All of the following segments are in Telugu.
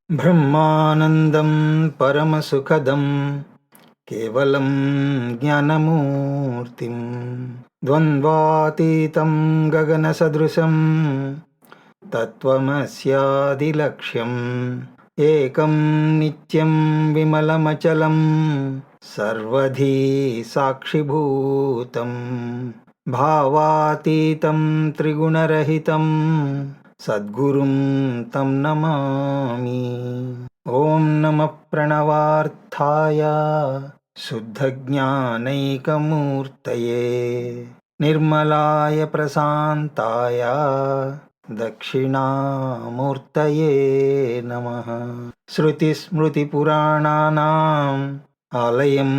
బ్రహ్మానందం పరమసుఖదం కేవలం జ్ఞానమూర్తిం ద్వంద్వాతీతం గగనసదృశం తత్వమస్యాదిలక్ష్యం ఏకం నిత్యం విమలమచలం సర్వధీ సాక్షిభూతం భావాతీతం త్రిగుణరహితం సద్గురుం తం నమామి. ఓం నమః ప్రణవార్థాయ శుద్ధజ్ఞానైకమూర్తయే నిర్మలాయ ప్రశాంతాయ దక్షిణామూర్తయే నమః. శృతిస్మృతిపురాణానాం ఆలయం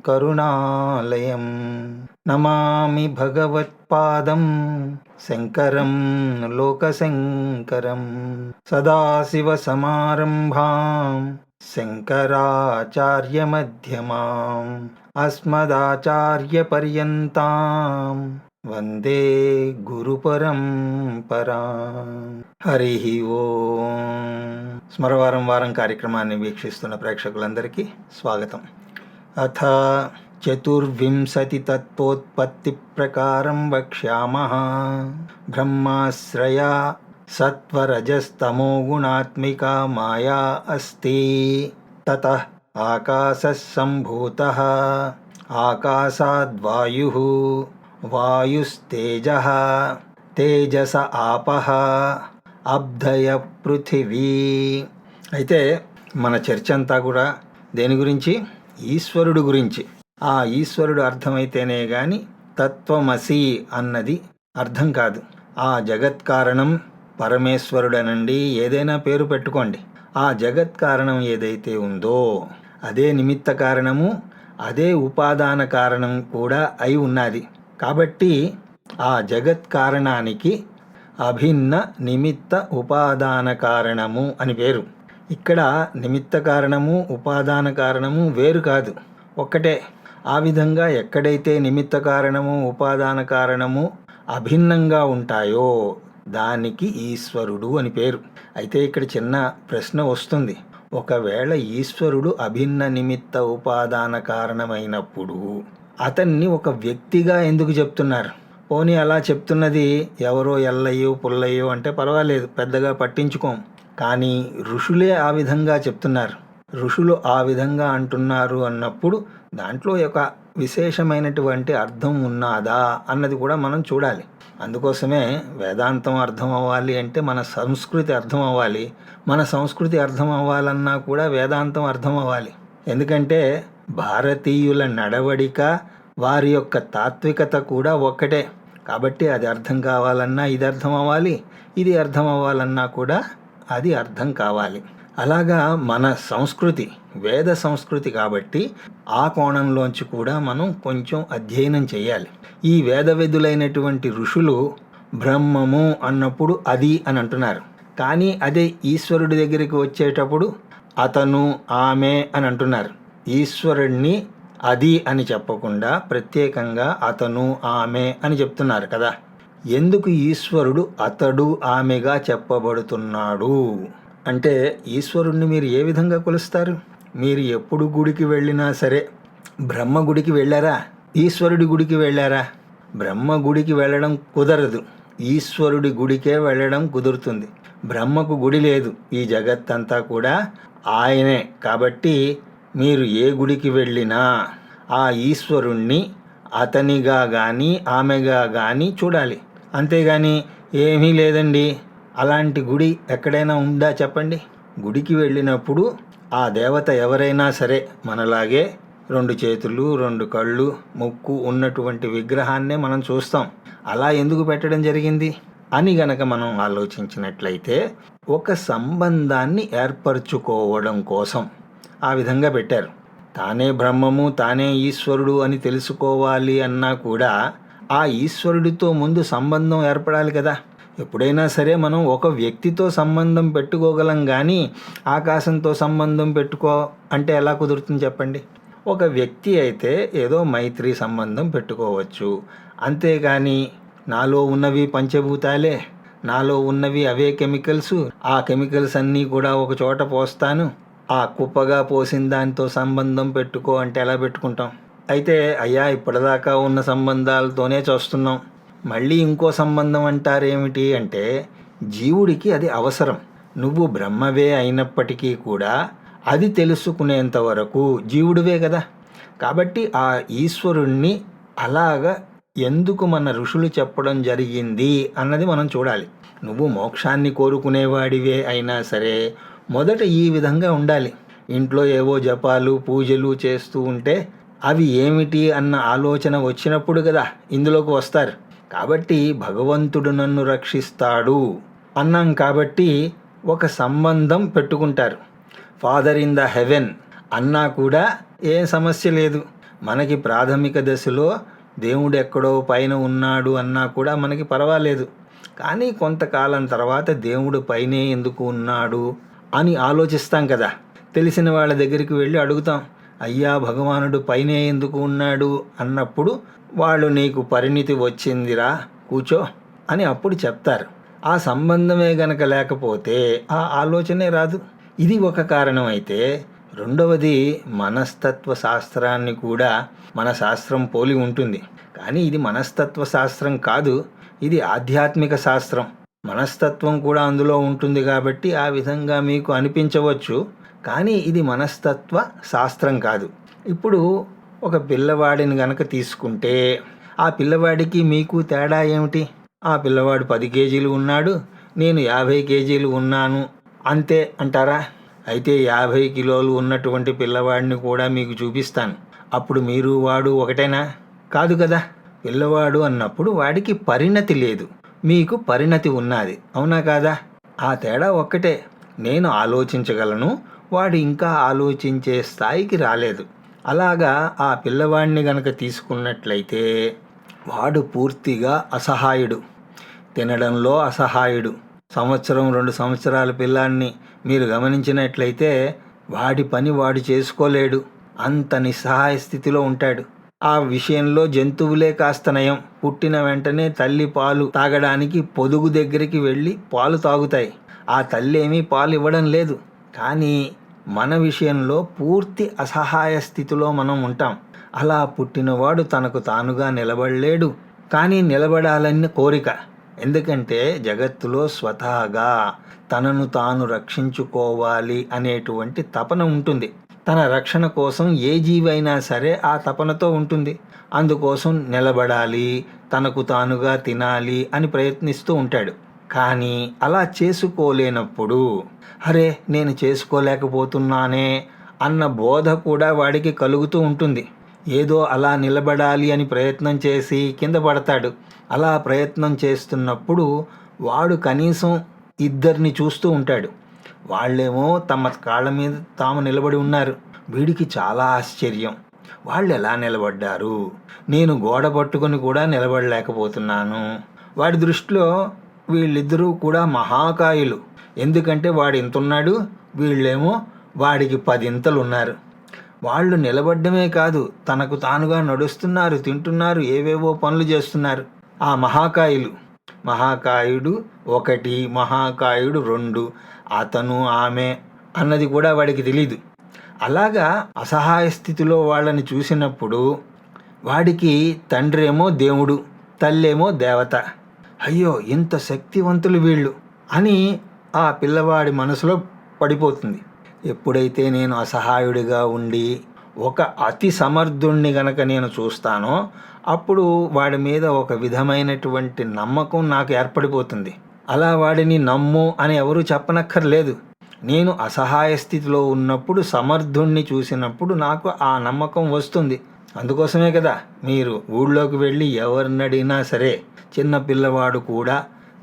కరుణాలయం నమామి భగవత్పాదం శంకరం లోకశంకరం. సదాశివసమారంభాం శంకరాచార్యమధ్యమాం అస్మదాచార్యపర్యంతాం వందే గురుపరంపరాం. హరి ఓం. స్మరవారం వారం కార్యక్రమాన్ని వీక్షిస్తున్న ప్రేక్షకులందరికీ స్వాగతం. అథ చతుర్వింశతి తత్వోత్పత్తి ప్రకారం వక్ష్యామః. బ్రహ్మాశ్రయ సత్వరజస్తమో గుణాత్మికా మాయా అస్తి. తతః ఆకాశః సంభూతః, ఆకాశాద్వాయుః, వాయుస్తేజః, తేజస ఆపః, అబ్ధయ పృథివీ. అయితే మన చర్చ అంతా కూడా దేని గురించి? ఈశ్వరుడు గురించి. ఆ ఈశ్వరుడు అర్థమైతేనే గాని తత్వమసి అన్నది అర్థం కాదు. ఆ జగత్ కారణం పరమేశ్వరుడనండి, ఏదైనా పేరు పెట్టుకోండి. ఆ జగత్ కారణం ఏదైతే ఉందో అదే నిమిత్త కారణము, అదే ఉపాదాన కారణం కూడా అయి ఉన్నది. కాబట్టి ఆ జగత్ కారణానికి అభిన్న నిమిత్త ఉపాదాన కారణము అని పేరు. ఇక్కడ నిమిత్త కారణము ఉపాదాన కారణము వేరు కాదు, ఒక్కటే. ఆ విధంగా ఎక్కడైతే నిమిత్త కారణము ఉపాదాన కారణము అభిన్నంగా ఉంటాయో దానికి ఈశ్వరుడు అని పేరు. అయితే ఇక్కడ చిన్న ప్రశ్న వస్తుంది. ఒకవేళ ఈశ్వరుడు అభిన్న నిమిత్త ఉపాదాన కారణమైనప్పుడు అతన్ని ఒక వ్యక్తిగా ఎందుకు చెప్తున్నారు? పోనీ అలా చెప్తున్నది ఎవరో ఎల్లయ్యో పుల్లయ్యో అంటే పర్వాలేదు, పెద్దగా పట్టించుకోం. కానీ ఋషులే ఆ విధంగా చెప్తున్నారు, ఋషులు ఆ విధంగా అంటున్నారు అన్నప్పుడు దాంట్లో ఒక విశేషమైనటువంటి అర్థం ఉన్నదా అన్నది కూడా మనం చూడాలి. అందుకోసమే వేదాంతం అర్థం అవ్వాలి అంటే మన సంస్కృతి అర్థం అవ్వాలి. మన సంస్కృతి అర్థం అవ్వాలన్నా కూడా వేదాంతం అర్థం అవ్వాలి. ఎందుకంటే భారతీయుల నడవడిక, వారి యొక్క తాత్వికత కూడా ఒక్కటే. కాబట్టి అది అర్థం కావాలన్నా ఇది అర్థం అవ్వాలి, ఇది అర్థం అవ్వాలన్నా కూడా అది అర్థం కావాలి. అలాగా మన సంస్కృతి వేద సంస్కృతి కాబట్టి ఆ కోణంలోంచి కూడా మనం కొంచెం అధ్యయనం చేయాలి. ఈ వేదవిధులైనటువంటి ఋషులు బ్రహ్మము అన్నప్పుడు అది అని అంటున్నారు. కానీ అదే ఈశ్వరుడి దగ్గరికి వచ్చేటప్పుడు అతను ఆమె అని అంటున్నారు. ఈశ్వరుణ్ణి అది అని చెప్పకుండా ప్రత్యేకంగా అతను ఆమె అని చెప్తున్నారు కదా. ఎందుకు ఈశ్వరుడు అతడు ఆమెగా చెప్పబడుతున్నాడు అంటే, ఈశ్వరుణ్ణి మీరు ఏ విధంగా కొలుస్తారు? మీరు ఎప్పుడు గుడికి వెళ్ళినా సరే, బ్రహ్మ గుడికి వెళ్ళారా, ఈశ్వరుడి గుడికి వెళ్ళారా? బ్రహ్మ గుడికి వెళ్ళడం కుదరదు, ఈశ్వరుడి గుడికే వెళ్ళడం కుదురుతుంది. బ్రహ్మకు గుడి లేదు, ఈ జగత్తంతా కూడా ఆయనే. కాబట్టి మీరు ఏ గుడికి వెళ్ళినా ఆ ఈశ్వరుణ్ణి అతనిగా కానీ ఆమెగా కానీ చూడాలి. అంతేగాని ఏమీ లేదండి, అలాంటి గుడి ఎక్కడైనా ఉందా చెప్పండి? గుడికి వెళ్ళినప్పుడు ఆ దేవత ఎవరైనా సరే మనలాగే 2 చేతులు 2 కళ్ళు ముక్కు ఉన్నటువంటి విగ్రహాన్నే మనం చూస్తాం. అలా ఎందుకు పెట్టడం జరిగింది అని గనక మనం ఆలోచించినట్లయితే ఒక సంబంధాన్ని ఏర్పరచుకోవడం కోసం ఆ విధంగా పెట్టారు. తానే బ్రహ్మము తానే ఈశ్వరుడు అని తెలుసుకోవాలి అన్నా కూడా ఆ ఈశ్వరుడితో ముందు సంబంధం ఏర్పడాలి కదా. ఎప్పుడైనా సరే మనం ఒక వ్యక్తితో సంబంధం పెట్టుకోగలం, కానీ ఆకాశంతో సంబంధం పెట్టుకో అంటే ఎలా కుదురుతుంది చెప్పండి? ఒక వ్యక్తి అయితే ఏదో మైత్రి సంబంధం పెట్టుకోవచ్చు, అంతేగాని నాలో ఉన్నవి పంచభూతాలే, నాలో ఉన్నవి అవే కెమికల్స్, ఆ కెమికల్స్ అన్నీ కూడా ఒక చోట పోస్తాను, ఆ కుప్పగా పోసిన దాంతో సంబంధం పెట్టుకో అంటే ఎలా పెట్టుకుంటాం? అయితే అయ్యా ఇప్పటిదాకా ఉన్న సంబంధాలతోనే చూస్తున్నాం, మళ్ళీ ఇంకో సంబంధం అంటారేమిటి అంటే, జీవుడికి అది అవసరం. నువ్వు బ్రహ్మవే అయినప్పటికీ కూడా అది తెలుసుకునేంత వరకు జీవుడివే కదా. కాబట్టి ఆ ఈశ్వరుణ్ణి అలాగా ఎందుకు మన ఋషులు చెప్పడం జరిగింది అన్నది మనం చూడాలి. నువ్వు మోక్షాన్ని కోరుకునేవాడివే అయినా సరే మొదట ఈ విధంగా ఉండాలి. ఇంట్లో ఏవో జపాలు పూజలు చేస్తూ ఉంటే అవి ఏమిటి అన్న ఆలోచన వచ్చినప్పుడు కదా ఇందులోకి వస్తారు. కాబట్టి భగవంతుడు నన్ను రక్షిస్తాడు అన్నాం కాబట్టి ఒక సంబంధం పెట్టుకుంటారు. ఫాదర్ ఇన్ ద హెవెన్ అన్నా కూడా ఏ సమస్య లేదు. మనకి ప్రాథమిక దశలో దేవుడు ఎక్కడో పైన ఉన్నాడు అన్నా కూడా మనకి పర్వాలేదు. కానీ కొంతకాలం తర్వాత దేవుడు పైనే ఎందుకు ఉన్నాడు అని ఆలోచిస్తాం కదా. తెలిసిన వాళ్ళ దగ్గరికి వెళ్ళి అడుగుతాం, అయ్యా భగవానుడు పైనే ఎందుకు ఉన్నాడు అన్నప్పుడు వాళ్ళు నీకు పరిణితి వచ్చిందిరా కూర్చో అని అప్పుడు చెప్తారు. ఆ సంబంధమే గనక లేకపోతే ఆ ఆలోచనే రాదు. ఇది ఒక కారణం అయితే, రెండవది మనస్తత్వ శాస్త్రాన్ని కూడా మన శాస్త్రం పోలి ఉంటుంది. కానీ ఇది మనస్తత్వ శాస్త్రం కాదు, ఇది ఆధ్యాత్మిక శాస్త్రం. మనస్తత్వం కూడా అందులో ఉంటుంది కాబట్టి ఆ విధంగా మీకు అనిపించవచ్చు, కానీ ఇది మనస్తత్వ శాస్త్రం కాదు. ఇప్పుడు ఒక పిల్లవాడిని గనక తీసుకుంటే ఆ పిల్లవాడికి మీకు తేడా ఏమిటి? ఆ పిల్లవాడు 10 కేజీలు ఉన్నాడు, నేను 50 కేజీలు ఉన్నాను అంతే అంటారా? అయితే 50 కిలోలు ఉన్నటువంటి పిల్లవాడిని కూడా మీకు చూపిస్తాను. అప్పుడు మీరు వాడు ఒకటేనా? కాదు కదా. పిల్లవాడు అన్నప్పుడు వాడికి పరిణతి లేదు, మీకు పరిణతి ఉన్నది, అవునా కాదా? ఆ తేడా ఒక్కటే. నేను ఆలోచించగలను, వాడు ఇంకా ఆలోచించే స్థాయికి రాలేదు. అలాగా ఆ పిల్లవాడిని గనక తీసుకున్నట్లయితే వాడు పూర్తిగా అసహాయుడు, తినడంలో అసహాయుడు. 1-2 సంవత్సరాల పిల్లాన్ని మీరు గమనించినట్లయితే వాడి పని వాడు చేసుకోలేడు, అంత నిస్సహాయ స్థితిలో ఉంటాడు. ఆ విషయంలో జంతువులే కాస్త నయం. పుట్టిన వెంటనే తల్లి పాలు తాగడానికి పొదుగు దగ్గరికి వెళ్ళి పాలు తాగుతాయి, ఆ తల్లి ఏమీ పాలు ఇవ్వడం లేదు. కానీ మన విషయంలో పూర్తి అసహాయ స్థితిలో మనం ఉంటాం. అలా పుట్టినవాడు తనకు తానుగా నిలబడలేడు, కానీ నిలబడాలన్న కోరిక. ఎందుకంటే జగత్తులో స్వతహాగా తనను తాను రక్షించుకోవాలి అనేటువంటి తపన ఉంటుంది. తన రక్షణ కోసం ఏ జీవి అయినా సరే ఆ తపనతో ఉంటుంది. అందుకోసం నిలబడాలి, తనకు తానుగా తినాలి అని ప్రయత్నిస్తూ ఉంటాడు. కానీ అలా చేసుకోలేనప్పుడు అరే నేను చేసుకోలేకపోతున్నానే అన్న బోధ కూడా వాడికి కలుగుతూ ఉంటుంది. ఏదో అలా నిలబడాలి అని ప్రయత్నం చేసి కింద పడతాడు. అలా ప్రయత్నం చేస్తున్నప్పుడు వాడు కనీసం 2 చూస్తూ ఉంటాడు. వాళ్ళేమో తమ కాళ్ళ మీద తాము నిలబడి ఉన్నారు. వీడికి చాలా ఆశ్చర్యం, వాళ్ళు ఎలా నిలబడ్డారు, నేను గోడ పట్టుకొని కూడా నిలబడలేకపోతున్నాను. వాడి దృష్టిలో వీళ్ళిద్దరూ కూడా మహాకాయులు. ఎందుకంటే వాడు ఇంతున్నాడు, వీళ్ళేమో వాడికి 10 ఇంతలు ఉన్నారు. వాళ్ళు నిలబడ్డమే కాదు, తనకు తానుగా నడుస్తున్నారు, తింటున్నారు, ఏవేవో పనులు చేస్తున్నారు. ఆ మహాకాయులు, మహాకాయుడు 1, మహాకాయుడు 2, అతను ఆమె అన్నది కూడా వాడికి తెలీదు. అలాగా అసహాయ స్థితిలో వాళ్ళని చూసినప్పుడు వాడికి తండ్రి ఏమో దేవుడు, తల్లేమో దేవత. అయ్యో ఇంత శక్తివంతులు వీళ్ళు అని ఆ పిల్లవాడి మనసులో పడిపోతుంది. ఎప్పుడైతే నేను అసహాయుడిగా ఉండి ఒక అతి సమర్థుణ్ణి గనక నేను చూస్తానో అప్పుడు వాడి మీద ఒక విధమైనటువంటి నమ్మకం నాకు ఏర్పడిపోతుంది. అలా వాడిని నమ్ము అని ఎవరూ చెప్పనక్కర్లేదు. నేను అసహాయ స్థితిలో ఉన్నప్పుడు సమర్థుణ్ణి చూసినప్పుడు నాకు ఆ నమ్మకం వస్తుంది. అందుకోసమే కదా మీరు ఊళ్ళోకి వెళ్ళి ఎవరినడినా సరే చిన్న పిల్లవాడు కూడా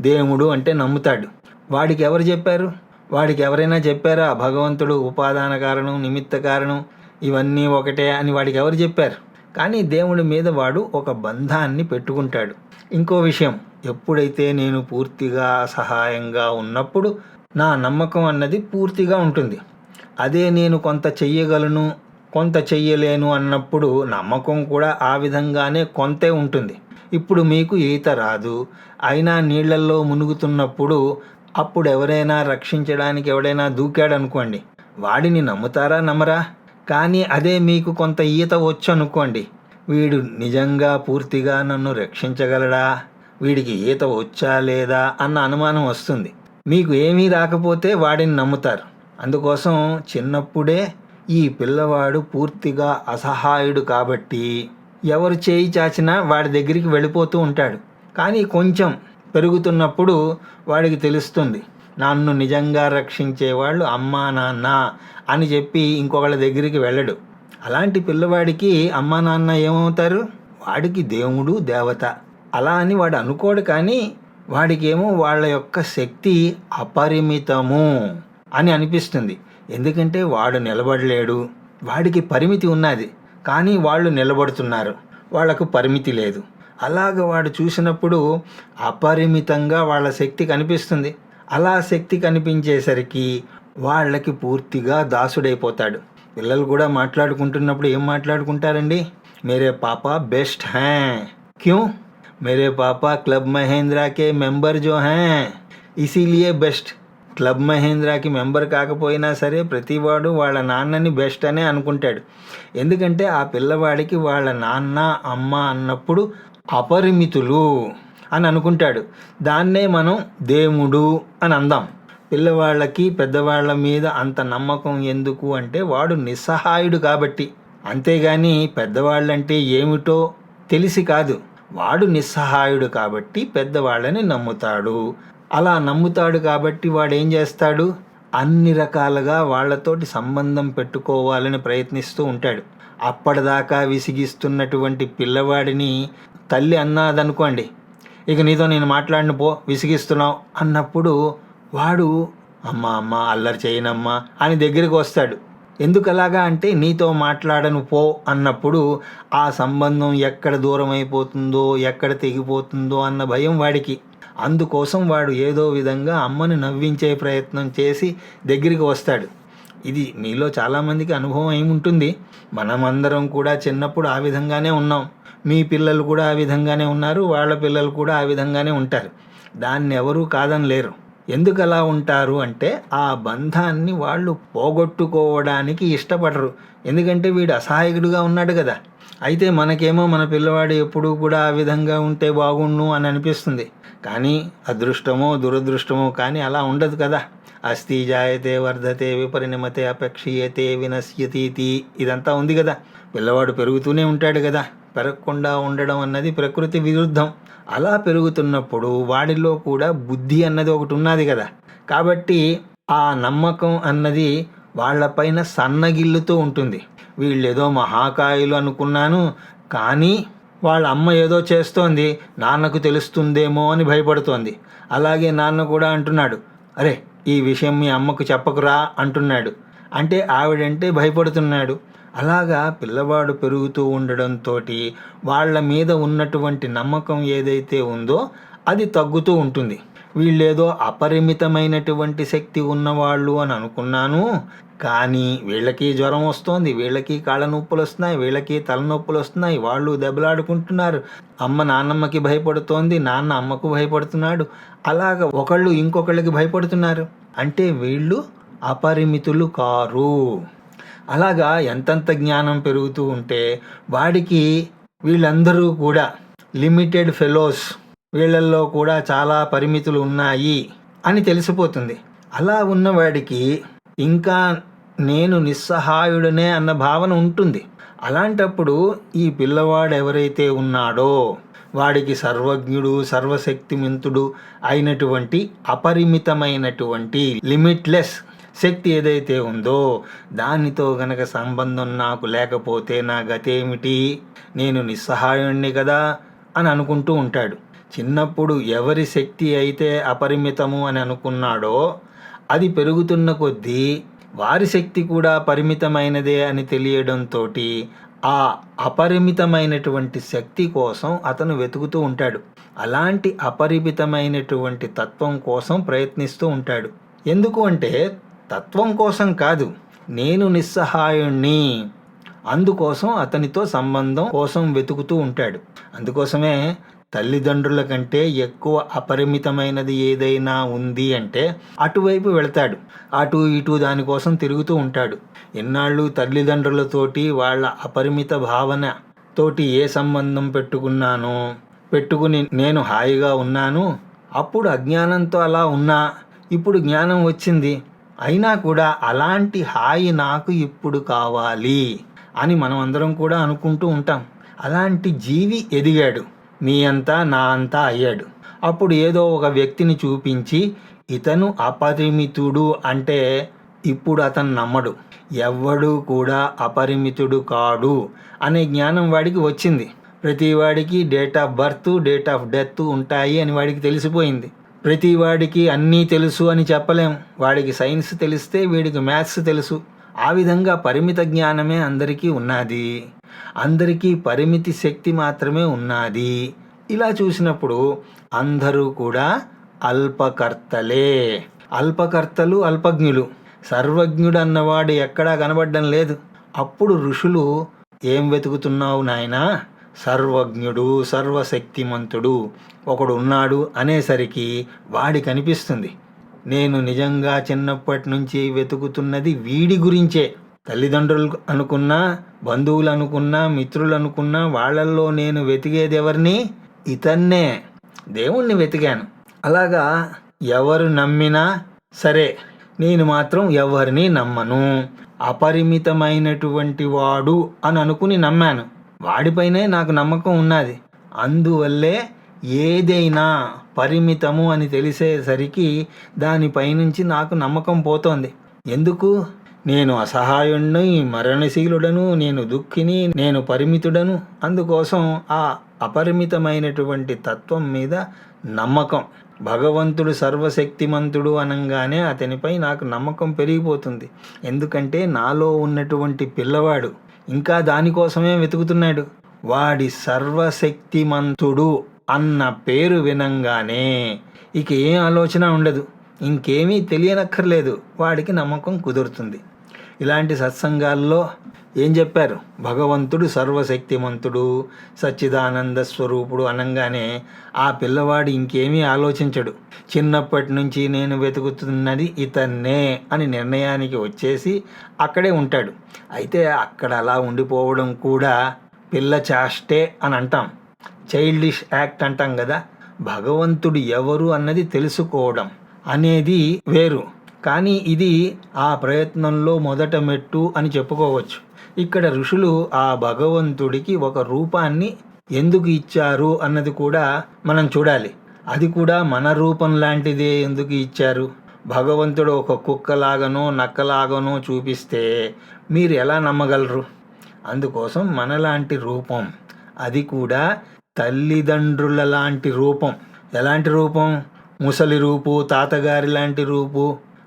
దేవుడు అంటే నమ్ముతాడు. వాడికి ఎవరు చెప్పారు? వాడికి ఎవరైనా చెప్పారా భగవంతుడు ఉపాదాన కారణం, నిమిత్త కారణం ఇవన్నీ ఒకటే అని వాడికి ఎవరు చెప్పారు? కానీ దేవుడి మీద వాడు ఒక బంధాన్ని పెట్టుకుంటాడు. ఇంకో విషయం, ఎప్పుడైతే నేను పూర్తిగా అసహాయంగా ఉన్నప్పుడు నా నమ్మకం అన్నది పూర్తిగా ఉంటుంది. అదే నేను కొంత చెయ్యగలను, కొంత చెయ్యలేను అన్నప్పుడు నమ్మకం కూడా ఆ విధంగానే కొంతే ఉంటుంది. ఇప్పుడు మీకు ఈత రాదు, అయినా నీళ్ళల్లో మునుగుతున్నప్పుడు అప్పుడు ఎవరైనా రక్షించడానికి ఎవడైనా దూకాడు అనుకోండి, వాడిని నమ్ముతారా నమ్మరా? కానీ అదే మీకు కొంత ఈత వచ్చు అనుకోండి, వీడు నిజంగా పూర్తిగా నన్ను రక్షించగలడా, వీడికి ఈత వచ్చా లేదా అన్న అనుమానం వస్తుంది. మీకు ఏమీ రాకపోతే వాడిని నమ్ముతారు. అందుకోసం చిన్నప్పుడే ఈ పిల్లవాడు పూర్తిగా అసహాయుడు కాబట్టి ఎవరు చేయి చాచినా వాడి దగ్గరికి వెళ్ళిపోతూ ఉంటాడు. కానీ కొంచెం పెరుగుతున్నప్పుడు వాడికి తెలుస్తుంది, నన్ను నిజంగా రక్షించేవాళ్ళు అమ్మా నాన్న అని చెప్పి ఇంకొకళ్ళ దగ్గరికి వెళ్ళడు. అలాంటి పిల్లవాడికి అమ్మా నాన్న ఏమవుతారు? వాడికి దేవుడు దేవత. అలా అని వాడు అనుకోడు, కానీ వాడికేమో వాళ్ళ యొక్క శక్తి అపరిమితము అని అనిపిస్తుంది. ఎందుకంటే వాడు నిలబడలేడు, వాడికి పరిమితి ఉన్నది, కానీ వాళ్ళు నిలబడుతున్నారు, వాళ్లకు పరిమితి లేదు. అలాగ వాడు చూసినప్పుడు అపరిమితంగా వాళ్ళ శక్తి కనిపిస్తుంది. అలా శక్తి కనిపించేసరికి వాళ్ళకి పూర్తిగా దాసుడైపోతాడు. పిల్లలు కూడా మాట్లాడుకుంటున్నప్పుడు ఏం మాట్లాడుకుంటారండి? మేరే పాపా బెస్ట్ హై, క్యూ మేరే పాపా క్లబ్ మహేంద్రాకే మెంబర్ జో హై ఇసీలియే బెస్ట్. క్లబ్ మహేంద్రాకి మెంబర్ కాకపోయినా సరే ప్రతివాడు వాళ్ళ నాన్నని బెస్ట్ అనే అనుకుంటాడు. ఎందుకంటే ఆ పిల్లవాడికి వాళ్ళ నాన్న అమ్మ అన్నప్పుడు అపరిమితులు అని అనుకుంటాడు. దాన్నే మనం దేవుడు అని అందాం. పిల్లవాళ్ళకి పెద్దవాళ్ళ మీద అంత నమ్మకం ఎందుకు అంటే వాడు నిస్సహాయుడు కాబట్టి. అంతేగాని పెద్దవాళ్ళంటే ఏమిటో తెలిసి కాదు, వాడు నిస్సహాయుడు కాబట్టి పెద్దవాళ్ళని నమ్ముతాడు. అలా నమ్ముతాడు కాబట్టి వాడు ఏం చేస్తాడు? అన్ని రకాలుగా వాళ్ళతోటి సంబంధం పెట్టుకోవాలని ప్రయత్నిస్తూ ఉంటాడు. అప్పటిదాకా విసిగిస్తున్నటువంటి పిల్లవాడిని తల్లి అన్నదనుకోండి, ఇక నీతో నేను మాట్లాడిన పో, విసిగిస్తున్నావు అన్నప్పుడు వాడు అమ్మ అమ్మ అల్లరి చేయనమ్మా అని దగ్గరికి వస్తాడు. ఎందుకు అలాగా అంటే నీతో మాట్లాడను పో అన్నప్పుడు ఆ సంబంధం ఎక్కడ దూరం అయిపోతుందో, ఎక్కడ తెగిపోతుందో అన్న భయం వాడికి. అందుకోసం వాడు ఏదో విధంగా అమ్మను నవ్వించే ప్రయత్నం చేసి దగ్గరికి వస్తాడు. ఇది మీలో చాలామందికి అనుభవం ఏముంటుంది. మనమందరం కూడా చిన్నప్పుడు ఆ విధంగానే ఉన్నాం. మీ పిల్లలు కూడా ఆ విధంగానే ఉన్నారు, వాళ్ళ పిల్లలు కూడా ఆ విధంగానే ఉంటారు. దాన్ని ఎవరూ కాదనలేరు. ఎందుకు అలా ఉంటారు అంటే ఆ బంధాన్ని వాళ్ళు పోగొట్టుకోవడానికి ఇష్టపడరు. ఎందుకంటే వీడు అసహాయకుడుగా ఉన్నాడు కదా. అయితే మనకేమో మన పిల్లవాడు ఎప్పుడూ కూడా ఆ విధంగా ఉంటే బాగుండు అని అనిపిస్తుంది. కానీ అదృష్టమో దురదృష్టమో కానీ అలా ఉండదు కదా. అస్థి జాయతే వర్ధతే విపరిణమతే అపక్షీయతే వినశ్యతీతి ఇదంతా ఉంది కదా. పిల్లవాడు పెరుగుతూనే ఉంటాడు కదా. పెరగకుండా ఉండడం అన్నది ప్రకృతి విరుద్ధం. అలా పెరుగుతున్నప్పుడు వాడిలో కూడా బుద్ధి అన్నది ఒకటి ఉన్నది కదా. కాబట్టి ఆ నమ్మకం అన్నది వాళ్ళపైన సన్నగిల్లుతూ ఉంటుంది. వీళ్ళేదో మహాకాయులు అనుకున్నాను, కానీ వాళ్ళ అమ్మ ఏదో చేస్తోంది, నాన్నకు తెలుస్తుందేమో అని భయపడుతోంది. అలాగే నాన్న కూడా అంటున్నాడు, అరే ఈ విషయం మీ అమ్మకు చెప్పకురా అంటున్నాడు. అంటే ఆవిడంటే భయపడుతున్నాడు. అలాగా పిల్లవాడు పెరుగుతూ ఉండడంతో వాళ్ళ మీద ఉన్నటువంటి నమ్మకం ఏదైతే ఉందో అది తగ్గుతూ ఉంటుంది. వీళ్ళేదో అపరిమితమైనటువంటి శక్తి ఉన్నవాళ్ళు అని అనుకున్నాను, కానీ వీళ్ళకి జ్వరం వస్తోంది, వీళ్ళకి కాళ్ళ నొప్పులు వస్తున్నాయి, వీళ్ళకి తలనొప్పులు వస్తున్నాయి, వాళ్ళు దెబ్బలాడుకుంటున్నారు, అమ్మ నాన్నమ్మకి భయపడుతోంది, నాన్న అమ్మకు భయపడుతున్నాడు, అలాగ ఒకళ్ళు ఇంకొకళ్ళకి భయపడుతున్నారు. అంటే వీళ్ళు అపరిమితులు కారు. అలాగా ఎంతంత జ్ఞానం పెరుగుతూ ఉంటే వాడికి వీళ్ళందరూ కూడా లిమిటెడ్ ఫెలోస్, వీళ్ళల్లో కూడా చాలా పరిమితులు ఉన్నాయి అని తెలిసిపోతుంది. అలా ఉన్నవాడికి ఇంకా నేను నిస్సహాయుడనే అన్న భావన ఉంటుంది. అలాంటప్పుడు ఈ పిల్లవాడు ఎవరైతే ఉన్నాడో వాడికి సర్వజ్ఞుడు సర్వశక్తిమంతుడు అయినటువంటి అపరిమితమైనటువంటి లిమిట్లెస్ శక్తి ఏదైతే ఉందో దానితో గనక సంబంధం నాకు లేకపోతే నా గతేమిటి, నేను నిస్సహాయుణ్ణి కదా అని అనుకుంటూ ఉంటాడు. చిన్నప్పుడు ఎవరి శక్తి అయితే అపరిమితము అని అనుకున్నాడో అది పెరుగుతున్న కొద్దీ వారి శక్తి కూడా పరిమితమైనదే అని తెలియడంతో ఆ అపరిమితమైనటువంటి శక్తి కోసం అతను వెతుకుతూ ఉంటాడు. అలాంటి అపరిమితమైనటువంటి తత్వం కోసం ప్రయత్నిస్తూ ఉంటాడు. ఎందుకు అంటే తత్వం కోసం కాదు, నేను నిస్సహాయుణ్ణి, అందుకోసం అతనితో సంబంధం కోసం వెతుకుతూ ఉంటాడు. అందుకోసమే తల్లిదండ్రుల కంటే ఎక్కువ అపరిమితమైనది ఏదైనా ఉంది అంటే అటువైపు వెళతాడు. అటు ఇటు దానికోసం తిరుగుతూ ఉంటాడు. ఎన్నాళ్ళు తల్లిదండ్రులతోటి వాళ్ళ అపరిమిత భావన తోటి ఏ సంబంధం పెట్టుకుని నేను హాయిగా ఉన్నాను, అప్పుడు అజ్ఞానంతో అలా ఉన్నా, ఇప్పుడు జ్ఞానం వచ్చింది, అయినా కూడా అలాంటి హాయి నాకు ఇప్పుడు కావాలి అని మనం అందరం కూడా అనుకుంటూ ఉంటాం. అలాంటి జీవి ఎదిగాడు, మీ అంతా నా అంతా అయ్యాడు. అప్పుడు ఏదో ఒక వ్యక్తిని చూపించి ఇతను అపరిమితుడు అంటే ఇప్పుడు అతను నమ్మడు. ఎవ్వడూ కూడా అపరిమితుడు కాడు అనే జ్ఞానం వాడికి వచ్చింది. ప్రతి వాడికి date of birth, date of death ఉంటాయి అని వాడికి తెలిసిపోయింది. ప్రతి వాడికి అన్నీ తెలుసు అని చెప్పలేం. వాడికి సైన్స్ తెలిస్తే వీడికి మ్యాథ్స్ తెలుసు. ఆ విధంగా పరిమిత జ్ఞానమే అందరికీ ఉన్నది. అందరికీ పరిమితి శక్తి మాత్రమే ఉన్నది. ఇలా చూసినప్పుడు అందరూ కూడా అల్పకర్తలే. అల్పకర్తలు, అల్పజ్ఞులు. సర్వజ్ఞుడు అన్నవాడు ఎక్కడా కనబడడం లేదు. అప్పుడు ఋషులు, ఏం వెతుకుతున్నావు నాయనా? సర్వజ్ఞుడు, సర్వశక్తిమంతుడు ఒకడు ఉన్నాడు అనేసరికి వాడికి అనిపిస్తుంది, నేను నిజంగా చిన్నప్పటి నుంచి వెతుకుతున్నది వీడి గురించే. తల్లిదండ్రులు అనుకున్నా, బంధువులు అనుకున్నా, మిత్రులు అనుకున్నా, వాళ్ళల్లో నేను వెతికేది ఎవరిని? ఇతన్నే, దేవుణ్ణి వెతికాను. అలాగా ఎవరు నమ్మినా సరే, నేను మాత్రం ఎవరిని నమ్మను. అపరిమితమైనటువంటి వాడు అని అనుకుని నమ్మాను. వాడిపైనే నాకు నమ్మకం ఉన్నది. అందువల్లే ఏదైనా పరిమితము అని తెలిసేసరికి దానిపైనుంచి నాకు నమ్మకం పోతోంది. ఎందుకు? నేను అసహాయుణ్ణి, మరణశీలుడను, నేను దుఃఖిని, నేను పరిమితుడను. అందుకోసం ఆ అపరిమితమైనటువంటి తత్వం మీద నమ్మకం. భగవంతుడు సర్వశక్తిమంతుడు అనగానే అతనిపై నాకు నమ్మకం పెరిగిపోతుంది. ఎందుకంటే నాలో ఉన్నటువంటి పిల్లవాడు ఇంకా దానికోసమే వెతుకుతున్నాడు. వాడి సర్వశక్తిమంతుడు అన్న పేరు వినంగానే ఇక ఏం ఆలోచన ఉండదు, ఇంకేమీ తెలియనక్కర్లేదు, వాడికి నమ్మకం కుదురుతుంది. ఇలాంటి సత్సంగాల్లో ఏం చెప్పారు? భగవంతుడు సర్వశక్తిమంతుడు, సచ్చిదానంద స్వరూపుడు అనగానే ఆ పిల్లవాడు ఇంకేమీ ఆలోచించడు. చిన్నప్పటి నుంచి నేను వెతుకుతున్నది ఇతన్నే అని నిర్ణయానికి వచ్చేసి అక్కడే ఉంటాడు. అయితే అక్కడ అలా ఉండిపోవడం కూడా పిల్ల చేష్టే అని అంటాం, చైల్డిష్ యాక్ట్ అంటాం కదా. భగవంతుడు ఎవరు అన్నది తెలుసుకోవడం అనేది వేరు, కానీ ఇది ఆ ప్రయత్నంలో మొదట మెట్టు అని చెప్పుకోవచ్చు. ఇక్కడ ఋషులు ఆ భగవంతుడికి ఒక రూపాన్ని ఎందుకు ఇచ్చారు అన్నది కూడా మనం చూడాలి. అది కూడా మన రూపం లాంటిదే ఎందుకు ఇచ్చారు? భగవంతుడు ఒక కుక్కలాగనో నక్కలాగనో చూపిస్తే మీరు ఎలా నమ్మగలరు? అందుకోసం మనలాంటి రూపం, అది కూడా తల్లిదండ్రుల లాంటి రూపం. ఎలాంటి రూపం? ముసలి రూపు, తాతగారి లాంటి రూపు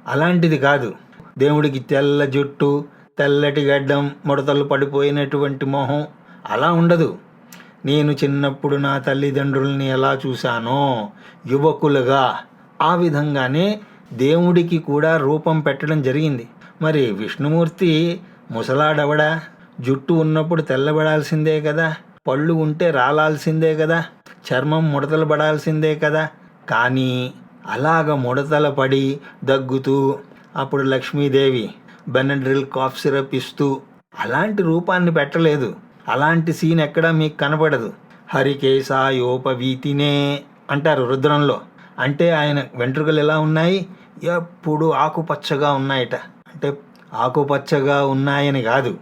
అలాంటిది కాదు. దేవుడికి తెల్ల జుట్టు, తెల్లటి గడ్డం, ముడతలు పడిపోయినటువంటి మొహం అలా ఉండదు. నేను చిన్నప్పుడు నా తల్లిదండ్రుల్ని ఎలా చూశానో యువకులుగా, ఆ విధంగానే దేవుడికి కూడా రూపం పెట్టడం జరిగింది. మరి విష్ణుమూర్తి ముసలాడవడా? జుట్టు ఉన్నప్పుడు తెల్లబడాల్సిందే కదా, పళ్ళు ఉంటే రాలాల్సిందే కదా, చర్మం ముడతలు పడాల్సిందే కదా. కానీ అలాగ ముడతల పడి దగ్గుతూ, అప్పుడు లక్ష్మీదేవి బెనడ్రిల్ కాఫ్ సిరప్ ఇస్తూ అలాంటి రూపాన్ని పెట్టలేదు. అలాంటి సీన్ ఎక్కడా మీకు కనపడదు. హరికేశాయోపవీతినే అంటారు రుద్రంలో. అంటే ఆయన వెంట్రుకలు ఎలా ఉన్నాయి? ఎప్పుడు ఆకుపచ్చగా ఉన్నాయట. అంటే ఆకుపచ్చగా ఉన్నాయని కాదు,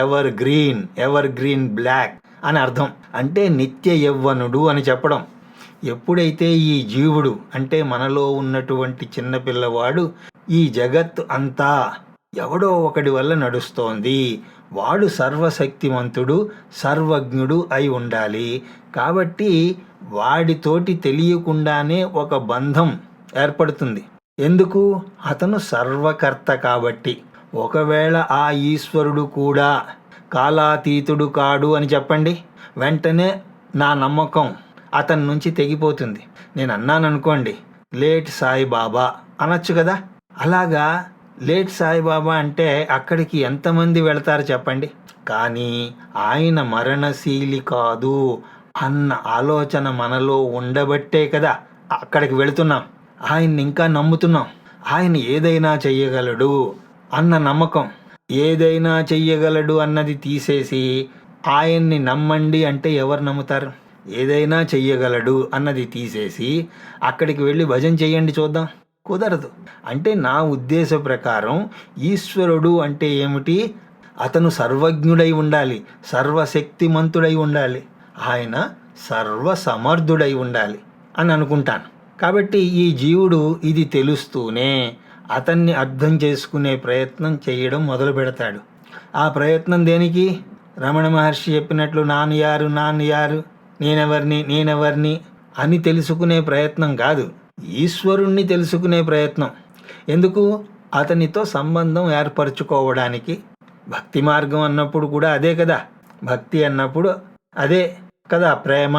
ఎవర్ గ్రీన్ బ్లాక్ అని అర్థం. అంటే నిత్య యవ్వనుడు అని చెప్పడం. ఎప్పుడైతే ఈ జీవుడు అంటే మనలో ఉన్నటువంటి చిన్నపిల్లవాడు ఈ జగత్తు అంతా ఎవడో ఒకడి వల్ల నడుస్తోంది, వాడు సర్వశక్తిమంతుడు, సర్వజ్ఞుడు అయి ఉండాలి. కాబట్టి వాడితోటి తెలియకుండానే ఒక బంధం ఏర్పడుతుంది. ఎందుకు? అతను సర్వకర్త కాబట్టి. ఒకవేళ ఆ ఈశ్వరుడు కూడా కాలాతీతుడు కాడు అని చెప్పండి, వెంటనే నా నమ్మకం అతని నుంచి తెగిపోతుంది. నేను అన్నాను అనుకోండి, లేట్ సాయిబాబా అనొచ్చు కదా. అలాగా లేట్ సాయిబాబా అంటే అక్కడికి ఎంతమంది వెళతారు చెప్పండి. కానీ ఆయన మరణశీలి కాదు, అన్న ఆలోచన మనలో ఉండబట్టే కదా అక్కడికి వెళుతున్నాం. ఆయన్ని ఇంకా నమ్ముతున్నాం. ఆయన ఏదైనా చెయ్యగలడు అన్న నమ్మకం. ఏదైనా చెయ్యగలడు అన్నది తీసేసి ఆయన్ని నమ్మండి అంటే ఎవరు నమ్ముతారు? ఏదైనా చెయ్యగలడు అన్నది తీసేసి అక్కడికి వెళ్ళి భజన చెయ్యండి చూద్దాం, కుదరదు. అంటే నా ఉద్దేశ ప్రకారం ఈశ్వరుడు అంటే ఏమిటి? అతను సర్వజ్ఞుడై ఉండాలి, సర్వశక్తిమంతుడై ఉండాలి, ఆయన సర్వసమర్థుడై ఉండాలి అని అనుకుంటాను. కాబట్టి ఈ జీవుడు ఇది తెలుస్తూనే అతన్ని అర్థం చేసుకునే ప్రయత్నం చేయడం మొదలు పెడతాడు. ఆ ప్రయత్నం దేనికి? రమణ మహర్షి చెప్పినట్లు నాను యారు, నేనెవర్ని అని తెలుసుకునే ప్రయత్నం కాదు, ఈశ్వరుణ్ణి తెలుసుకునే ప్రయత్నం. ఎందుకు? అతనితో సంబంధం ఏర్పరచుకోవడానికి. భక్తి మార్గం అన్నప్పుడు కూడా అదే కదా, భక్తి అన్నప్పుడు అదే కదా, ప్రేమ,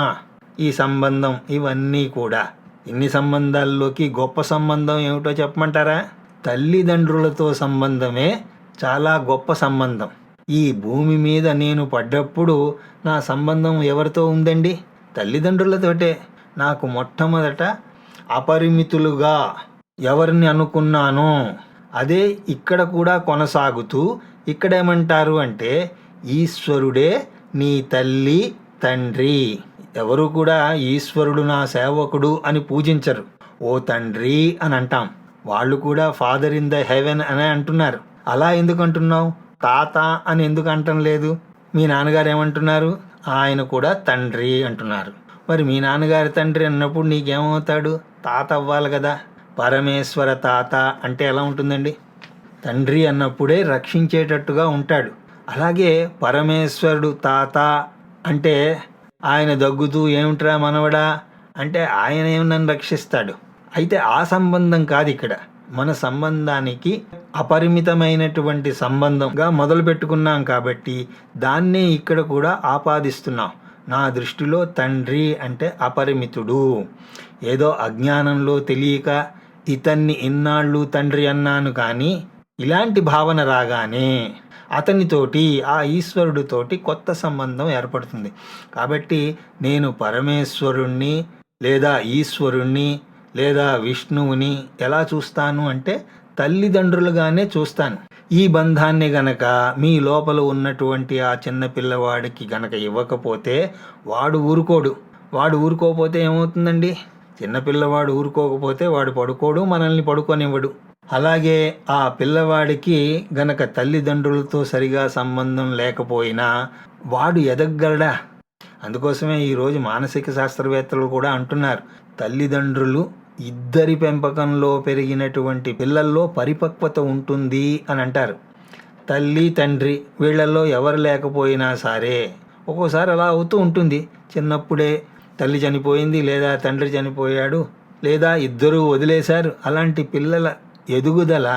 ఈ సంబంధం, ఇవన్నీ కూడా. ఇన్ని సంబంధాల్లోకి గొప్ప సంబంధం ఏమిటో చెప్పమంటారా? తల్లిదండ్రులతో సంబంధమే చాలా గొప్ప సంబంధం. ఈ భూమి మీద నేను పడ్డప్పుడు నా సంబంధం ఎవరితో ఉందండి? తల్లిదండ్రులతోటే. నాకు మొట్టమొదట అపరిమితులుగా ఎవరిని అనుకున్నానో అదే ఇక్కడ కూడా కొనసాగుతూ ఇక్కడేమంటారు అంటే ఈశ్వరుడే నీ తల్లి తండ్రి. ఎవరు కూడా ఈశ్వరుడు నా సేవకుడు అని పూజించరు, ఓ తండ్రి అని అంటాం. వాళ్ళు కూడా ఫాదర్ ఇన్ ద హెవెన్ అనే అంటున్నారు. అలా ఎందుకు అంటున్నావు? తాత అని ఎందుకు అంటం లేదు? మీ నాన్నగారు ఏమంటున్నారు? ఆయన కూడా తండ్రి అంటున్నారు. మరి మీ నాన్నగారి తండ్రి అన్నప్పుడు నీకేమవుతాడు? తాత అవ్వాలి కదా. పరమేశ్వర తాత అంటే ఎలా ఉంటుందండి? తండ్రి అన్నప్పుడే రక్షించేటట్టుగా ఉంటాడు. అలాగే పరమేశ్వరుడు తాత అంటే ఆయన దగ్గుతూ ఏమిట్రా మనవడా అంటే ఆయన నన్ను రక్షిస్తాడు. అయితే ఆ సంబంధం కాదు ఇక్కడ. మన సంబంధానికి అపరిమితమైనటువంటి సంబంధంగా మొదలు పెట్టుకున్నాం కాబట్టి దాన్నే ఇక్కడ కూడా ఆపాదిస్తున్నాం. నా దృష్టిలో తండ్రి అంటే అపరిమితుడు. ఏదో అజ్ఞానంలో తెలియక ఇతన్ని ఇన్నాళ్ళు తండ్రి అన్నాను కానీ ఇలాంటి భావన రాగానే అతనితోటి, ఆ ఈశ్వరుడితోటి కొత్త సంబంధం ఏర్పడుతుంది. కాబట్టి నేను పరమేశ్వరుణ్ణి లేదా ఈశ్వరుణ్ణి లేదా విష్ణువుని ఎలా చూస్తాను అంటే తల్లిదండ్రులుగానే చూస్తాను. ఈ బంధాన్ని గనక మీ లోపల ఉన్నటువంటి ఆ చిన్న పిల్లవాడికి గనక ఇవ్వకపోతే వాడు ఊరుకోడు. వాడు ఊరుకోకపోతే ఏమవుతుందండి? చిన్నపిల్లవాడు ఊరుకోకపోతే వాడు పడుకోడు, మనల్ని పడుకోనివ్వడు. అలాగే ఆ పిల్లవాడికి గనక తల్లిదండ్రులతో సరిగా సంబంధం లేకపోయినా వాడు ఎదగలడా? అందుకోసమే ఈరోజు మానసిక శాస్త్రవేత్తలు కూడా అంటున్నారు, తల్లిదండ్రులు ఇద్దరి పెంపకంలో పెరిగినటువంటి పిల్లల్లో పరిపక్వత ఉంటుంది అని అంటారు. తల్లి తండ్రి వీళ్ళల్లో ఎవరు లేకపోయినా సరే ఒక్కోసారి అలా అవుతూ ఉంటుంది. చిన్నప్పుడే తల్లి చనిపోయింది లేదా తండ్రి చనిపోయాడు లేదా ఇద్దరూ వదిలేశారు. అలాంటి పిల్లల ఎదుగుదల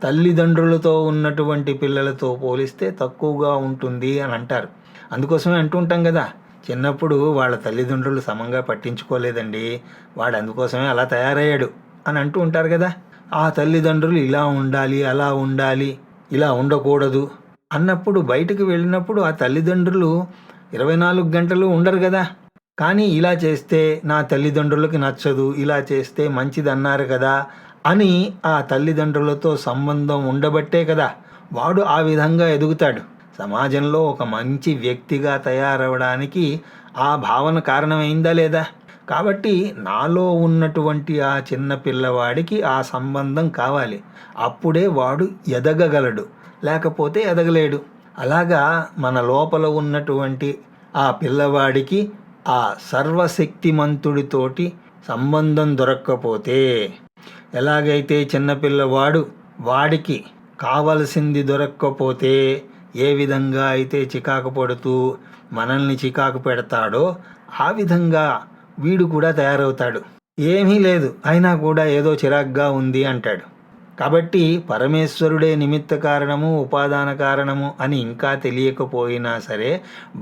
తల్లిదండ్రులతో ఉన్నటువంటి పిల్లలతో పోలిస్తే తక్కువగా ఉంటుంది అని అంటారు. అందుకోసమే అంటుంటాం కదా, చిన్నప్పుడు వాళ్ళ తల్లిదండ్రులు సమంగా పట్టించుకోలేదండి, వాడు అందుకోసమే అలా తయారయ్యాడు అని అంటూ ఉంటారు కదా. ఆ తల్లిదండ్రులు ఇలా ఉండాలి, అలా ఉండాలి, ఇలా ఉండకూడదు అన్నప్పుడు బయటకు వెళ్ళినప్పుడు ఆ తల్లిదండ్రులు 24 గంటలు ఉండరు కదా. కానీ ఇలా చేస్తే నా తల్లిదండ్రులకి నచ్చదు, ఇలా చేస్తే మంచిది అన్నారు కదా అని ఆ తల్లిదండ్రులతో సంబంధం ఉండబట్టే కదా వాడు ఆ విధంగా ఎదుగుతాడు. సమాజంలో ఒక మంచి వ్యక్తిగా తయారవడానికి ఆ భావన కారణమైందా లేదా? కాబట్టి నాలో ఉన్నటువంటి ఆ చిన్న పిల్లవాడికి ఆ సంబంధం కావాలి. అప్పుడే వాడు ఎదగగలడు, లేకపోతే ఎదగలేడు. అలాగా మన లోపల ఉన్నటువంటి ఆ పిల్లవాడికి ఆ సర్వశక్తిమంతుడితోటి సంబంధం దొరక్కపోతే, ఎలాగైతే చిన్నపిల్లవాడు వాడికి కావలసింది దొరక్కపోతే ఏ విధంగా అయితే చికాకు పడుతూ మనల్ని చికాకు పెడతాడో ఆ విధంగా వీడు కూడా తయారవుతాడు. ఏమీ లేదు అయినా కూడా ఏదో చిరాగ్గా ఉంది అంటాడు. కాబట్టి పరమేశ్వరుడే నిమిత్త కారణము, ఉపాదాన కారణము అని ఇంకా తెలియకపోయినా సరే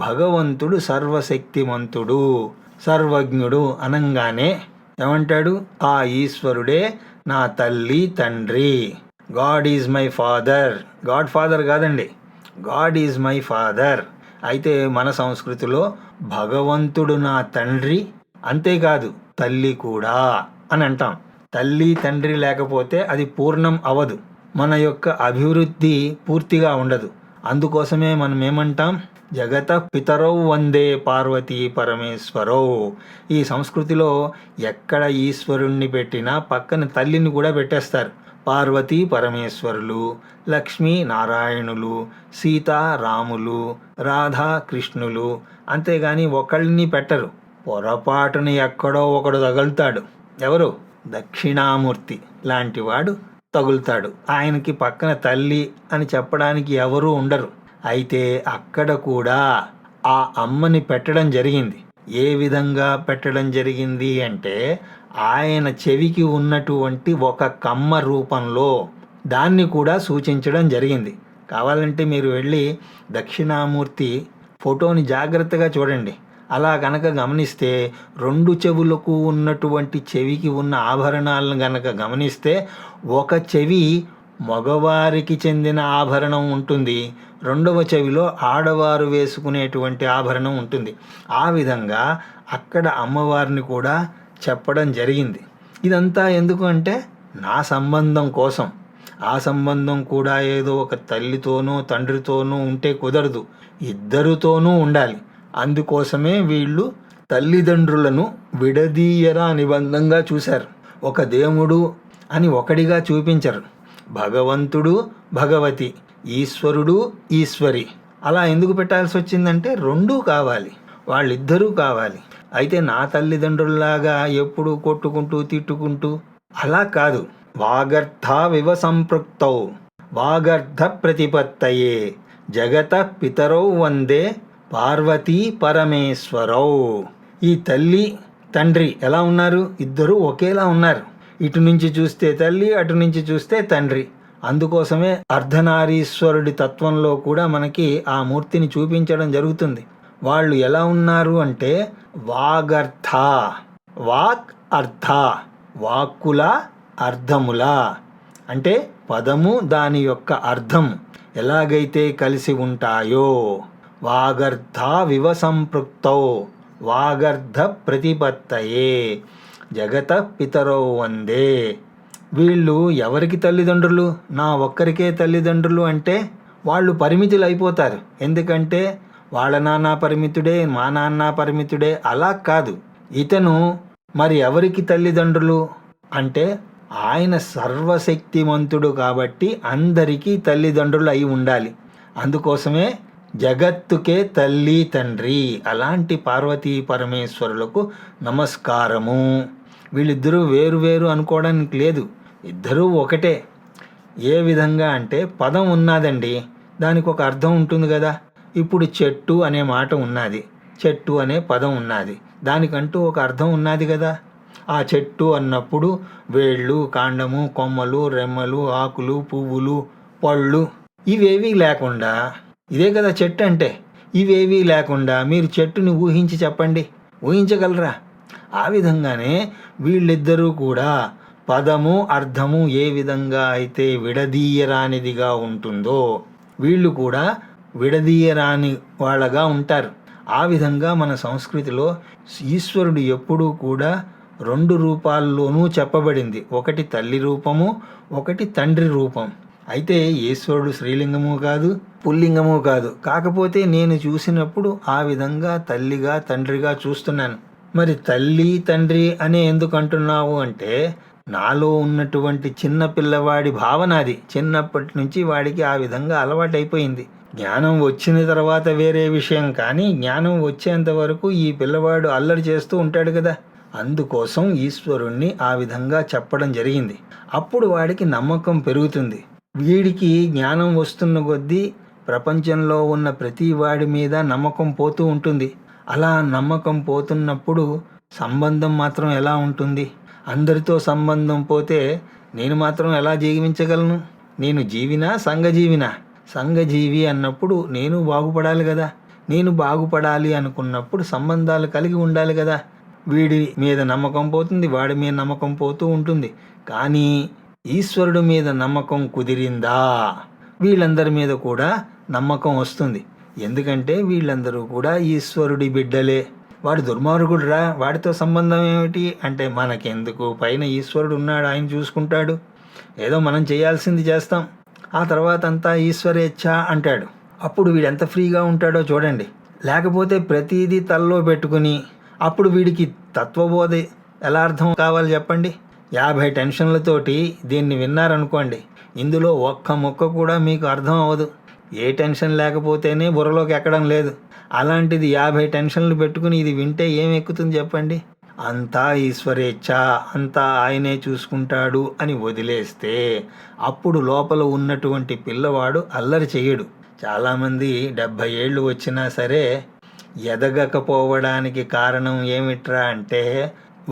భగవంతుడు సర్వశక్తిమంతుడు, సర్వజ్ఞుడు అనంగానే ఏమంటాడు? ఆ ఈశ్వరుడే నా తల్లి తండ్రి. God is my father. God father కాదండి, గాడ్ ఈజ్ మై ఫాదర్ అయితే మన సంస్కృతిలో భగవంతుడు నా తండ్రి, అంతేకాదు తల్లి కూడా అని అంటాం. తల్లి తండ్రి లేకపోతే అది పూర్ణం అవదు, మన యొక్క అభివృద్ధి పూర్తిగా ఉండదు. అందుకోసమే మనం ఏమంటాం, జగత పితరౌ వందే పార్వతీ పరమేశ్వరౌ. ఈ సంస్కృతిలో ఎక్కడ ఈశ్వరుణ్ణి పెట్టినా పక్కన తల్లిని కూడా పెట్టేస్తారు. పార్వతీ పరమేశ్వరులు, లక్ష్మీ నారాయణులు, సీతారాములు, రాధా కృష్ణులు, అంతేగాని ఒకళ్ళని పెట్టరు. పొరపాటున ఎక్కడో ఒకడు తగులుతాడు. ఎవరు? దక్షిణామూర్తి లాంటివాడు తగులుతాడు. ఆయనకి పక్కన తల్లి అని చెప్పడానికి ఎవరూ ఉండరు. అయితే అక్కడ కూడా ఆ అమ్మని పెట్టడం జరిగింది. ఏ విధంగా పెట్టడం జరిగింది అంటే, ఆయన చెవికి ఉన్నటువంటి ఒక కమ్మ రూపంలో దాన్ని కూడా సూచించడం జరిగింది. కావాలంటే మీరు వెళ్ళి దక్షిణామూర్తి ఫోటోని జాగ్రత్తగా చూడండి. అలా గనక గమనిస్తే 2 చెవులకు ఉన్నటువంటి చెవికి ఉన్న ఆభరణాలను గనక గమనిస్తే, ఒక చెవి మగవారికి చెందిన ఆభరణం ఉంటుంది, 2వ చెవిలో ఆడవారు వేసుకునేటువంటి ఆభరణం ఉంటుంది. ఆ విధంగా అక్కడ అమ్మవారిని కూడా చెప్పడం జరిగింది. ఇదంతా ఎందుకు అంటే నా సంబంధం కోసం. ఆ సంబంధం కూడా ఏదో ఒక తల్లితోనూ తండ్రితోనూ ఉంటే కుదరదు, ఇద్దరితోనూ ఉండాలి. అందుకోసమే వీళ్ళు తల్లిదండ్రులను విడదీయరా నిబంధంగా చూశారు. ఒక దేవుడు అని ఒకడిగా చూపించరు. భగవంతుడు భగవతి, ఈశ్వరుడు ఈశ్వరి, అలా ఎందుకు పెట్టాల్సి వచ్చిందంటే 2 కావాలి, వాళ్ళిద్దరూ కావాలి. అయితే నా తల్లిదండ్రుల్లాగా ఎప్పుడు కొట్టుకుంటూ తిట్టుకుంటూ అలా కాదు. వాగర్థావివ సంపృక్తౌ వాగర్థ ప్రతిపత్తయే జగత పితరౌ వందే పార్వతీ పరమేశ్వరౌ. ఈ తల్లి తండ్రి ఎలా ఉన్నారు? ఇద్దరూ ఒకేలా ఉన్నారు. ఇటు నుంచి చూస్తే తల్లి, అటు నుంచి చూస్తే తండ్రి. అందుకోసమే అర్ధనారీశ్వరుడి తత్వంలో కూడా మనకి ఆ మూర్తిని చూపించడం జరుగుతుంది. వాళ్ళు ఎలా ఉన్నారు అంటే వాగర్థ, వాక్ అర్థ, వాక్కుల అర్థముల, అంటే పదము దాని యొక్క అర్థం ఎలాగైతే కలిసి ఉంటాయో. వాగర్థావివ సంపృక్తౌ వాగర్థ ప్రతిపత్తయే జగత పితరౌ వందే. వీళ్ళు ఎవరికి తల్లిదండ్రులు? నా ఒక్కరికే తల్లిదండ్రులు అంటే వాళ్ళు పరిమితులు అయిపోతారు. ఎందుకంటే వాళ్ళ నాన్న పరిమితుడే, మా నాన్న పరిమితుడే, అలా కాదు. ఇతను మరి ఎవరికి తల్లిదండ్రులు అంటే ఆయన సర్వశక్తిమంతుడు కాబట్టి అందరికీ తల్లిదండ్రులు అయి ఉండాలి. అందుకోసమే జగత్తుకే తల్లి తండ్రి. అలాంటి పార్వతీ పరమేశ్వరులకు నమస్కారము. వీళ్ళిద్దరూ వేరు వేరు అనుకోవడానికి లేదు, ఇద్దరూ ఒకటే. ఏ విధంగా అంటే పదం ఉన్నదండి, దానికి ఒక అర్థం ఉంటుంది కదా. ఇప్పుడు చెట్టు అనే మాట ఉన్నది, చెట్టు అనే పదం ఉన్నది, దానికంటూ ఒక అర్థం ఉన్నది కదా. ఆ చెట్టు అన్నప్పుడు వేళ్ళు, కాండము, కొమ్మలు, రెమ్మలు, ఆకులు, పువ్వులు, పళ్ళు ఇవేవీ లేకుండా, ఇదే కదా చెట్టు అంటే, ఇవేవీ లేకుండా మీరు చెట్టుని ఊహించి చెప్పండి, ఊహించగలరా? ఆ విధంగానే వీళ్ళిద్దరూ కూడా పదము అర్థము ఏ విధంగా అయితే విడదీయరానిదిగా ఉంటుందో వీళ్ళు కూడా విడదీయరాని వాళ్ళగా ఉంటారు. ఆ విధంగా మన సంస్కృతిలో ఈశ్వరుడు ఎప్పుడూ కూడా 2 రూపాల్లోనూ చెప్పబడింది. ఒకటి తల్లి రూపము, ఒకటి తండ్రి రూపం. అయితే ఈశ్వరుడు స్త్రీలింగము కాదు, పుల్లింగము కాదు. కాకపోతే నేను చూసినప్పుడు ఆ విధంగా తల్లిగా తండ్రిగా చూస్తున్నాను. మరి తల్లి తండ్రి అనే ఎందుకు అంటున్నావు అంటే, నాలో ఉన్నటువంటి చిన్న పిల్లవాడి భావన అది. చిన్నప్పటి నుంచి వాడికి ఆ విధంగా అలవాటైపోయింది. జ్ఞానం వచ్చిన తర్వాత వేరే విషయం, కానీ జ్ఞానం వచ్చేంత వరకు ఈ పిల్లవాడు అల్లరి చేస్తూ ఉంటాడు కదా. అందుకోసం ఈశ్వరుణ్ణి ఆ విధంగా చెప్పడం జరిగింది. అప్పుడు వాడికి నమ్మకం పెరుగుతుంది. వీడికి జ్ఞానం వస్తున్న కొద్దీ ప్రపంచంలో ఉన్న ప్రతి వాడి మీద నమ్మకం పోతూ ఉంటుంది. అలా నమ్మకం పోతున్నప్పుడు సంబంధం మాత్రం ఎలా ఉంటుంది? అందరితో సంబంధం పోతే నేను మాత్రం ఎలా జీవించగలను? నేను జీవినా సంఘజీవినా? సంఘజీవి అన్నప్పుడు నేను బాగుపడాలి కదా. నేను బాగుపడాలి అనుకున్నప్పుడు సంబంధాలు కలిగి ఉండాలి కదా. వీడి మీద నమ్మకం పోతుంది, వాడి మీద నమ్మకం పోతూ ఉంటుంది. కానీ ఈశ్వరుడు మీద నమ్మకం కుదిరిందా, వీళ్ళందరి మీద కూడా నమ్మకం వస్తుంది. ఎందుకంటే వీళ్ళందరూ కూడా ఈశ్వరుడి బిడ్డలే. వాడు దుర్మార్గుడురా, వాడితో సంబంధం ఏమిటి అంటే మనకెందుకు, పైన ఈశ్వరుడు ఉన్నాడు, ఆయన చూసుకుంటాడు, ఏదో మనం చేయాల్సింది చేస్తాం, ఆ తర్వాత అంతా ఈశ్వరేచ్ఛ అంటాడు. అప్పుడు వీడు ఎంత ఫ్రీగా ఉంటాడో చూడండి. లేకపోతే ప్రతిదీ తల్లో పెట్టుకుని అప్పుడు వీడికి తత్వబోధ ఎలా అర్థం కావాలి చెప్పండి? 50 టెన్షన్లతోటి దీన్ని విన్నారనుకోండి, ఇందులో ఒక్క ముక్క కూడా మీకు అర్థం అవ్వదు. ఏ టెన్షన్ లేకపోతేనే బుర్రలోకి ఎక్కడం లేదు. అలాంటిది 50 టెన్షన్లు పెట్టుకుని ఇది వింటే ఏం ఎక్కుతుంది చెప్పండి? అంతా ఈశ్వరేచ్ఛ, అంతా ఆయనే చూసుకుంటాడు అని వదిలేస్తే అప్పుడు లోపల ఉన్నటువంటి పిల్లవాడు అల్లరి చెయ్యడు. చాలామంది 70 ఏళ్ళు వచ్చినా సరే ఎదగకపోవడానికి కారణం ఏమిట్రా అంటే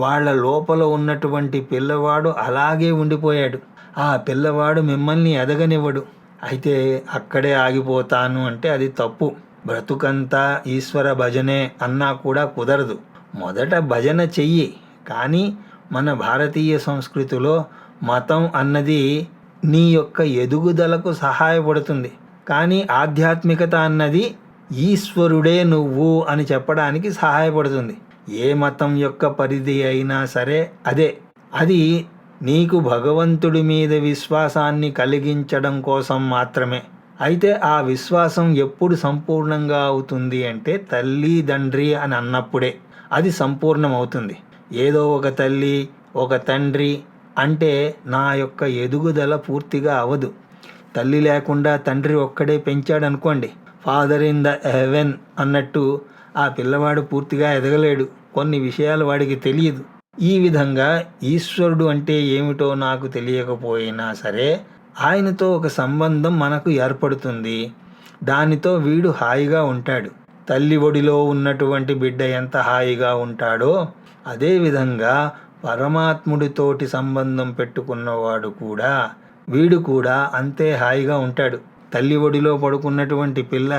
వాళ్ళ లోపల ఉన్నటువంటి పిల్లవాడు అలాగే ఉండిపోయాడు. ఆ పిల్లవాడు మిమ్మల్ని ఎదగనివ్వడు. అయితే అక్కడే ఆగిపోతాను అంటే అది తప్పు. బ్రతుకంతా ఈశ్వర భజనే అన్నా కూడా కుదరదు. మొదట భజన చెయ్యి. కానీ మన భారతీయ సంస్కృతిలో మతం అన్నది నీ యొక్క ఎదుగుదలకు సహాయపడుతుంది. కానీ ఆధ్యాత్మికత అన్నది ఈశ్వరుడే నువ్వు అని చెప్పడానికి సహాయపడుతుంది. ఏ మతం యొక్క పరిధి అయినా సరే అదే. అది నీకు భగవంతుడి మీద విశ్వాసాన్ని కలిగించడం కోసం మాత్రమే. అయితే ఆ విశ్వాసం ఎప్పుడు సంపూర్ణంగా అవుతుంది అంటే తల్లి తండ్రి అని అన్నప్పుడే అది సంపూర్ణమవుతుంది. ఏదో ఒక తల్లి ఒక తండ్రి అంటే నా యొక్క ఎదుగుదల పూర్తిగా అవదు. తల్లి లేకుండా తండ్రి ఒక్కడే పెంచాడనుకోండి, ఫాదర్ ఇన్ ద హెవెన్ అన్నట్టు ఆ పిల్లవాడు పూర్తిగా ఎదగలేడు. కొన్ని విషయాలు వాడికి తెలియదు. ఈ విధంగా ఈశ్వరుడు అంటే ఏమిటో నాకు తెలియకపోయినా సరే ఆయనతో ఒక సంబంధం మనకు ఏర్పడుతుంది. దానితో వీడు హాయిగా ఉంటాడు. తల్లి ఒడిలో ఉన్నటువంటి బిడ్డ ఎంత హాయిగా ఉంటాడో అదేవిధంగా పరమాత్ముడితోటి సంబంధం పెట్టుకున్నవాడు కూడా వీడు కూడా అంతే హాయిగా ఉంటాడు. తల్లి ఒడిలో పడుకున్నటువంటి పిల్ల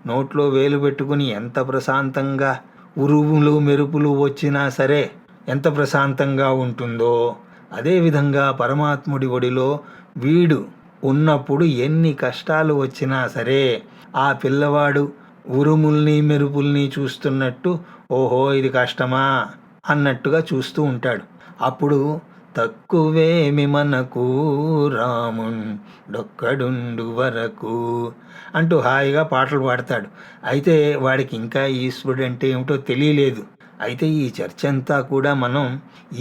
నోట్లో వేలు పెట్టుకుని ఎంత ప్రశాంతంగా, ఉరుములు మెరుపులు వచ్చినా సరే ఎంత ప్రశాంతంగా ఉంటుందో అదేవిధంగా పరమాత్ముడి ఒడిలో వీడు ఉన్నప్పుడు ఎన్ని కష్టాలు వచ్చినా సరే ఆ పిల్లవాడు ఉరుముల్ని మెరుపుల్ని చూస్తున్నట్టు ఓహో ఇది కష్టమా అన్నట్టుగా చూస్తూ ఉంటాడు. అప్పుడు తక్కువేమి మనకు రాముండొక్కడుండు వరకు అంటూ హాయిగా పాటలు పాడతాడు. అయితే వాడికి ఇంకా ఈశ్వరుడు అంటే ఏమిటో తెలియలేదు. అయితే ఈ చర్చ అంతా కూడా మనం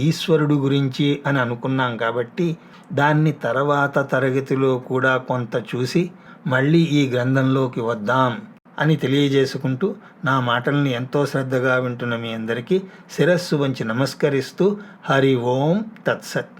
ఈశ్వరుడు గురించి అని అనుకున్నాం కాబట్టి దాన్ని తర్వాత తరగతిలో కూడా కొంత చూసి మళ్ళీ ఈ గ్రంథంలోకి వద్దాం అని తెలియజేసుకుంటూ నా మాటల్ని ఎంతో శ్రద్ధగా వింటున్న మీ అందరికీ శిరస్సు వంచి నమస్కరిస్తూ హరి ఓం తత్సత్.